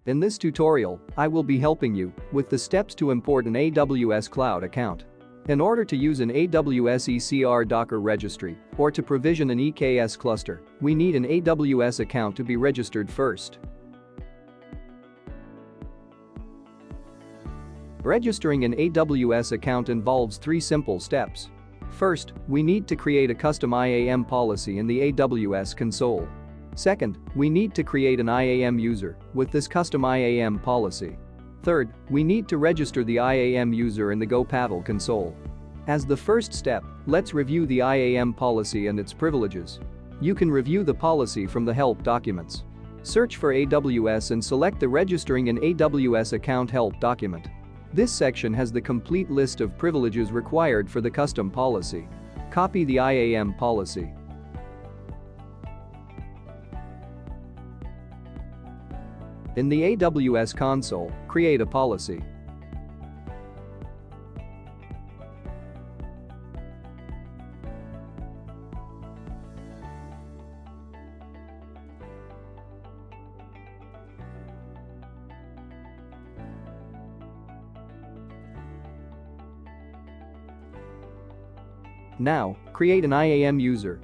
In this tutorial, I will be helping you with the steps to import an AWS cloud account. In order to use an AWS ECR Docker registry or to provision an EKS cluster, we need an AWS account to be registered first. Registering an AWS account involves 3 simple steps. First, we need to create a custom IAM policy in the AWS console. Second, we need to create an IAM user with this custom IAM policy. Third, we need to register the IAM user in the gopaddle console. As the first step, let's review the IAM policy and its privileges. You can review the policy from the help documents. Search for AWS and select the Registering an AWS Account help document. This section has the complete list of privileges required for the custom policy. Copy the IAM policy. In the AWS console, create a policy. Now, create an IAM user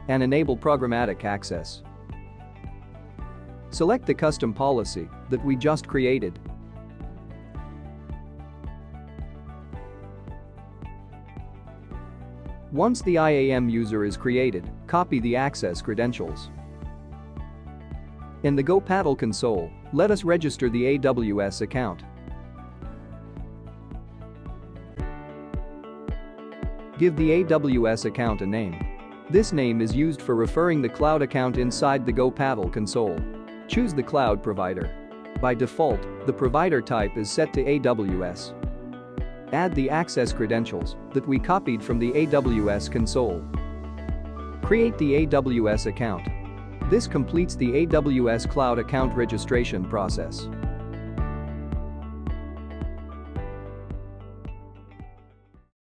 and enable programmatic access. Select the custom policy that we just created. Once the IAM user is created, copy the access credentials. In the gopaddle console, let us register the AWS account. Give the AWS account a name. This name is used for referring the cloud account inside the gopaddle console. Choose the cloud provider. By default, the provider type is set to AWS. Add the access credentials that we copied from the AWS console. Create the AWS account. This completes the AWS cloud account registration process.